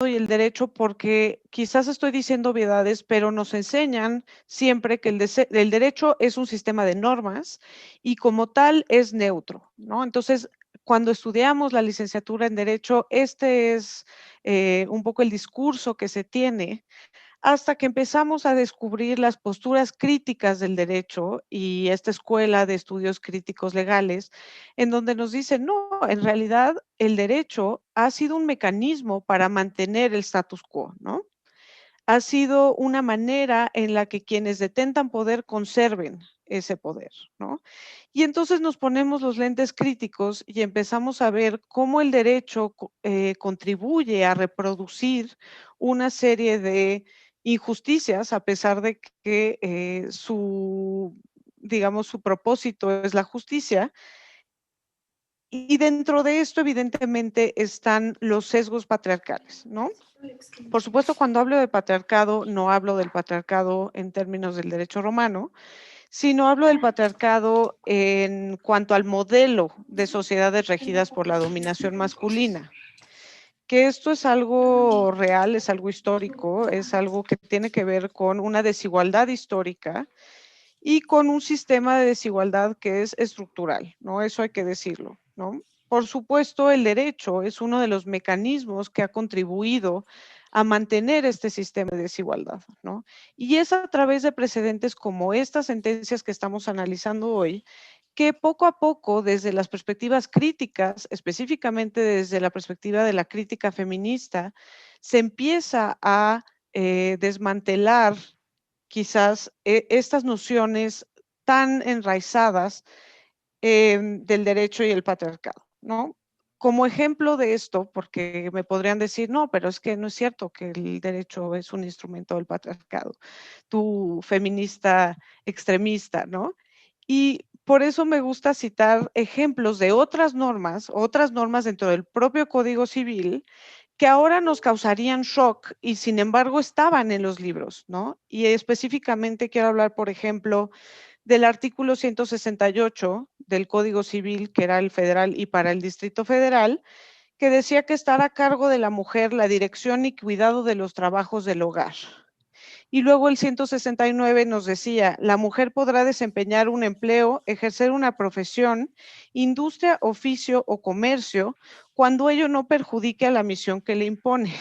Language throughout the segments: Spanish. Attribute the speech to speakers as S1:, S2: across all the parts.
S1: y el derecho porque quizás estoy diciendo obviedades, pero nos enseñan siempre que el derecho es un sistema de normas y como tal es neutro, ¿no? Entonces, cuando estudiamos la licenciatura en Derecho, este es un poco el discurso que se tiene hasta que empezamos a descubrir las posturas críticas del derecho y esta escuela de estudios críticos legales, en donde nos dicen, no, en realidad el derecho ha sido un mecanismo para mantener el status quo, ¿no? Ha sido una manera en la que quienes detentan poder conserven ese poder, ¿no? Y entonces nos ponemos los lentes críticos y empezamos a ver cómo el derecho contribuye a reproducir una serie de injusticias, a pesar de que digamos, su propósito es la justicia. Y dentro de esto, evidentemente, están los sesgos patriarcales, ¿no? Por supuesto, cuando hablo de patriarcado, no hablo del patriarcado en términos del derecho romano, sino hablo del patriarcado en cuanto al modelo de sociedades regidas por la dominación masculina. Que esto es algo real, es algo histórico, es algo que tiene que ver con una desigualdad histórica y con un sistema de desigualdad que es estructural, ¿no? Eso hay que decirlo, ¿no? Por supuesto, el derecho es uno de los mecanismos que ha contribuido a mantener este sistema de desigualdad, ¿no? Y es a través de precedentes como estas sentencias que estamos analizando hoy, que poco a poco, desde las perspectivas críticas, específicamente desde la perspectiva de la crítica feminista, se empieza a desmantelar quizás estas nociones tan enraizadas del derecho y el patriarcado, ¿no? Como ejemplo de esto, porque me podrían decir, no, pero es que no es cierto que el derecho es un instrumento del patriarcado, tú feminista extremista, ¿no? Y por eso me gusta citar ejemplos de otras normas dentro del propio Código Civil, que ahora nos causarían shock y sin embargo estaban en los libros, ¿no? Y específicamente quiero hablar, por ejemplo, del artículo 168 del Código Civil, que era el federal y para el Distrito Federal, que decía que estará a cargo de la mujer la dirección y cuidado de los trabajos del hogar. Y luego el 169 nos decía, la mujer podrá desempeñar un empleo, ejercer una profesión, industria, oficio o comercio, cuando ello no perjudique a la misión que le impone.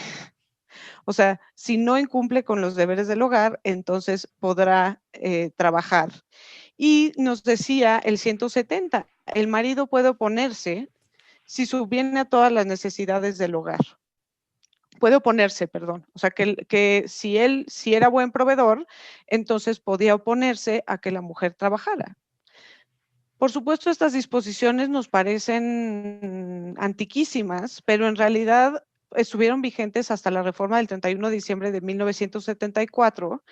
S1: O sea, si no incumple con los deberes del hogar, entonces podrá trabajar. Y nos decía el 170, el marido puede oponerse si subviene a todas las necesidades del hogar. Puede oponerse, perdón. O sea, que si él era buen proveedor, entonces podía oponerse a que la mujer trabajara. Por supuesto, estas disposiciones nos parecen antiquísimas, pero en realidad estuvieron vigentes hasta la reforma del 31 de diciembre de 1974,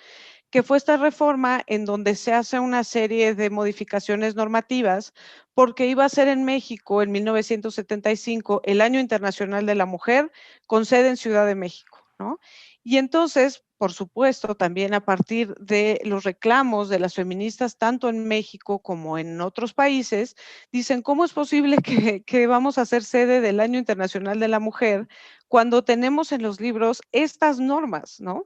S1: que fue esta reforma en donde se hace una serie de modificaciones normativas, porque iba a ser en México en 1975 el Año Internacional de la Mujer, con sede en Ciudad de México, ¿no? Y entonces, por supuesto, también a partir de los reclamos de las feministas, tanto en México como en otros países, dicen, ¿cómo es posible que vamos a ser sede del Año Internacional de la Mujer cuando tenemos en los libros estas normas, ¿no?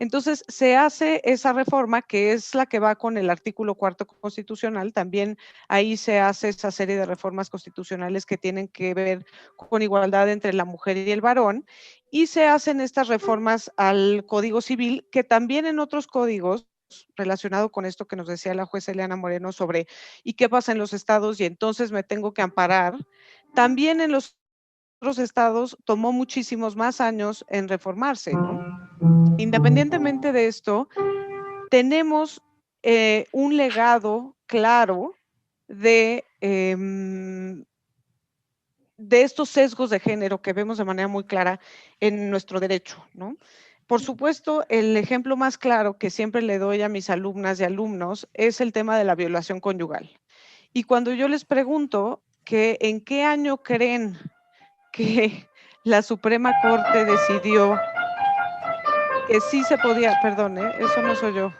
S1: Entonces, se hace esa reforma que es la que va con el artículo 4 constitucional. También ahí se hace esa serie de reformas constitucionales que tienen que ver con igualdad entre la mujer y el varón. Y se hacen estas reformas al Código Civil, que también en otros códigos, relacionado con esto que nos decía la jueza Eliana Moreno sobre ¿y qué pasa en los estados? Y entonces me tengo que amparar. También en los otros estados tomó muchísimos más años en reformarse, ¿no? Independientemente de esto, tenemos un legado claro de estos sesgos de género que vemos de manera muy clara en nuestro derecho, ¿no? Por supuesto, el ejemplo más claro que siempre le doy a mis alumnas y alumnos es el tema de la violación conyugal. Y cuando yo les pregunto que en qué año creen que la Suprema Corte decidió que sí se podía, perdón, eso no soy yo.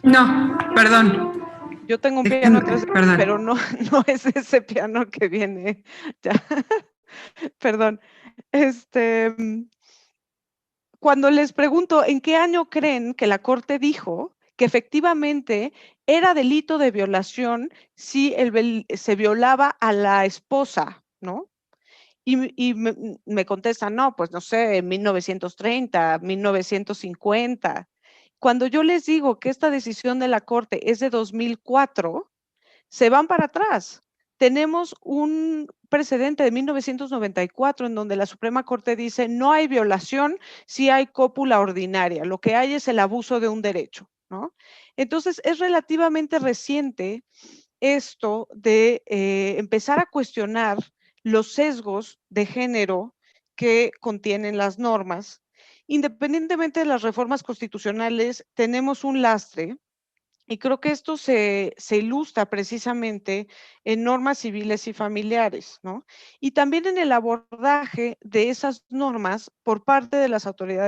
S2: No, perdón.
S1: Yo tengo un piano atrás, pero no es ese piano que viene ya. Perdón. cuando les pregunto en qué año creen que la Corte dijo que efectivamente era delito de violación si se violaba a la esposa, ¿no? Y me contestan, no, pues no sé, en 1930, 1950. Cuando yo les digo que esta decisión de la Corte es de 2004, se van para atrás. Tenemos un precedente de 1994 en donde la Suprema Corte dice no hay violación si hay cópula ordinaria, lo que hay es el abuso de un derecho, ¿no? Entonces es relativamente reciente esto de empezar a cuestionar los sesgos de género que contienen las normas. Independientemente de las reformas constitucionales, tenemos un lastre y creo que esto se ilustra precisamente en normas civiles y familiares, ¿no? Y también en el abordaje de esas normas por parte de las autoridades